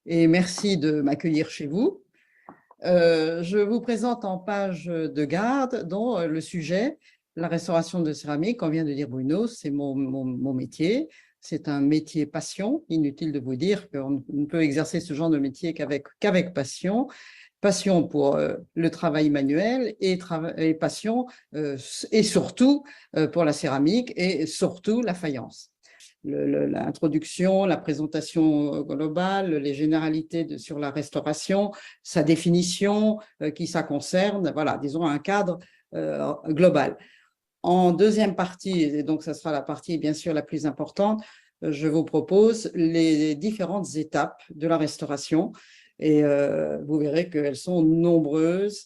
et merci de m'accueillir chez vous. Je vous présente en page de garde dont le sujet, la restauration de céramique, on vient de dire Bruno, c'est mon métier. C'est un métier passion. Inutile de vous dire qu'on ne peut exercer ce genre de métier qu'avec passion. Passion pour le travail manuel et passion et surtout pour la céramique et surtout la faïence. L'introduction, la présentation globale, les généralités sur la restauration, sa définition, qui ça concerne, voilà, disons un cadre global. En deuxième partie, et donc ça sera la partie bien sûr la plus importante, je vous propose les différentes étapes de la restauration et vous verrez qu'elles sont nombreuses.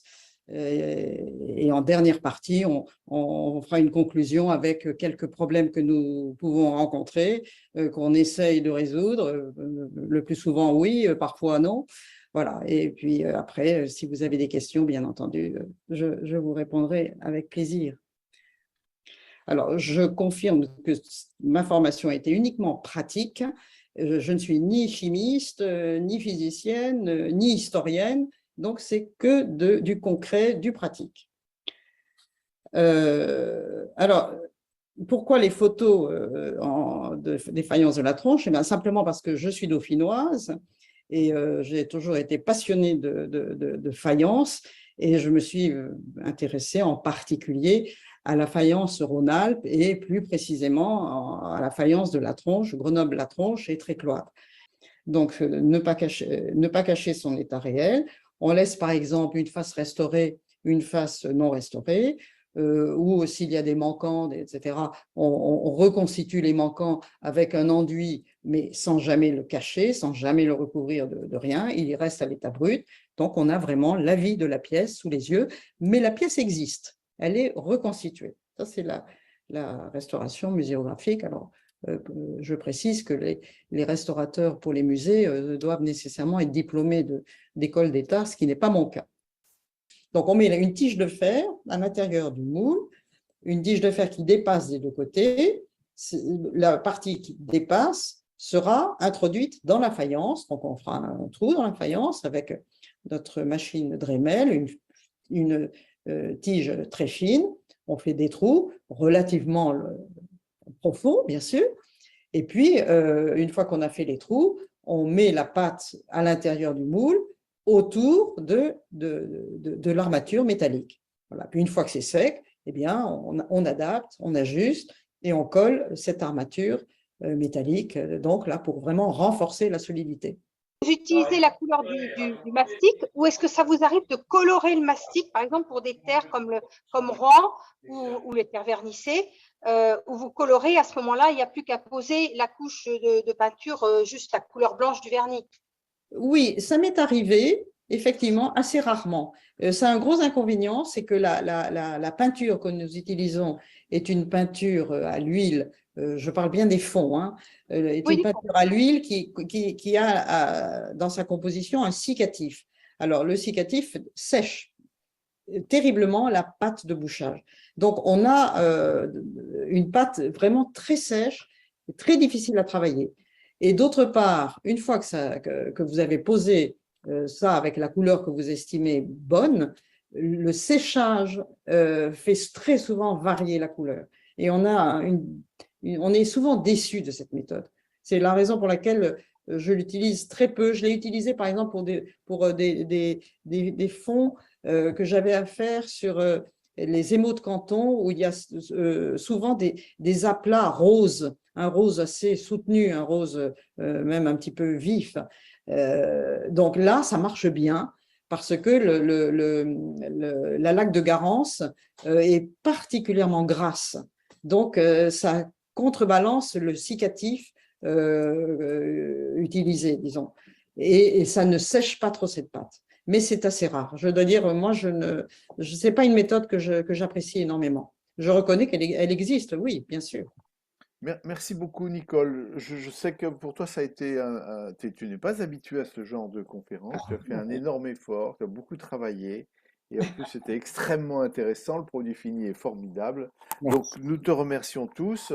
Et en dernière partie, on fera une conclusion avec quelques problèmes que nous pouvons rencontrer, qu'on essaye de résoudre. Le plus souvent, oui, parfois non. Voilà. Et puis après, si vous avez des questions, bien entendu, je vous répondrai avec plaisir. Alors, je confirme que ma formation a été uniquement pratique. Je ne suis ni chimiste, ni physicienne, ni historienne. Donc, c'est que du concret, du pratique. Alors, pourquoi les photos des faïences de la Tronche? Eh bien, simplement parce que je suis dauphinoise et j'ai toujours été passionnée de faïence et je me suis intéressée en particulier à la faïence Rhône-Alpes et plus précisément à la faïence de la Tronche, Grenoble-la Tronche et Trécloire. Donc, ne pas cacher son état réel. On laisse par exemple une face restaurée, une face non restaurée, ou s'il y a des manquants, etc., on reconstitue les manquants avec un enduit, mais sans jamais le cacher, sans jamais le recouvrir de rien. Il y reste à l'état brut. Donc, on a vraiment la vie de la pièce sous les yeux, mais la pièce existe. Elle est reconstituée. Ça, c'est la restauration muséographique. Alors, je précise que les restaurateurs pour les musées doivent nécessairement être diplômés d'école d'État, ce qui n'est pas mon cas. Donc, on met une tige de fer à l'intérieur du moule, une tige de fer qui dépasse des deux côtés. La partie qui dépasse sera introduite dans la faïence. Donc, on fera un trou dans la faïence avec notre machine Dremel, une tige très fine. On fait des trous relativement profonds, bien sûr. Et puis, une fois qu'on a fait les trous, on met la pâte à l'intérieur du moule autour de l'armature métallique. Voilà. Puis une fois que c'est sec, eh bien, on adapte, on ajuste et on colle cette armature métallique, donc là, pour vraiment renforcer la solidité. Vous utilisez la couleur du mastic ou est-ce que ça vous arrive de colorer le mastic, par exemple pour des terres comme Rouen ou les terres vernissées, où vous colorez, à ce moment-là, il n'y a plus qu'à poser la couche de peinture, juste la couleur blanche du vernis? Oui, ça m'est arrivé, effectivement, assez rarement. Ça a un gros inconvénient, c'est que la peinture que nous utilisons est une peinture à l'huile, je parle bien des fonds, hein, est Oui, une peinture à l'huile qui a dans sa composition un cicatif. Alors, le cicatif sèche terriblement la pâte de bouchage. Donc, on a une pâte vraiment très sèche, très difficile à travailler. Et d'autre part, une fois que vous avez posé ça avec la couleur que vous estimez bonne, le séchage fait très souvent varier la couleur. Et on est souvent déçu de cette méthode. C'est la raison pour laquelle je l'utilise très peu. Je l'ai utilisé par exemple pour des fonds que j'avais à faire sur les émaux de Canton, où il y a souvent des aplats roses, un rose assez soutenu, un rose même un petit peu vif. Donc là, ça marche bien parce que la laque de Garance est particulièrement grasse. Donc, ça contrebalance le cicatif utilisé, disons. Et ça ne sèche pas trop cette pâte. Mais c'est assez rare. Je dois dire, moi, sais pas une méthode que j'apprécie énormément. Je reconnais qu'elle existe, oui, bien sûr. Merci beaucoup, Nicole. Je sais que pour toi, ça a été tu n'es pas habitué à ce genre de conférence. Tu as fait un énorme effort, tu as beaucoup travaillé. Et en plus, c'était extrêmement intéressant. Le produit fini est formidable. Merci. Donc, nous te remercions tous.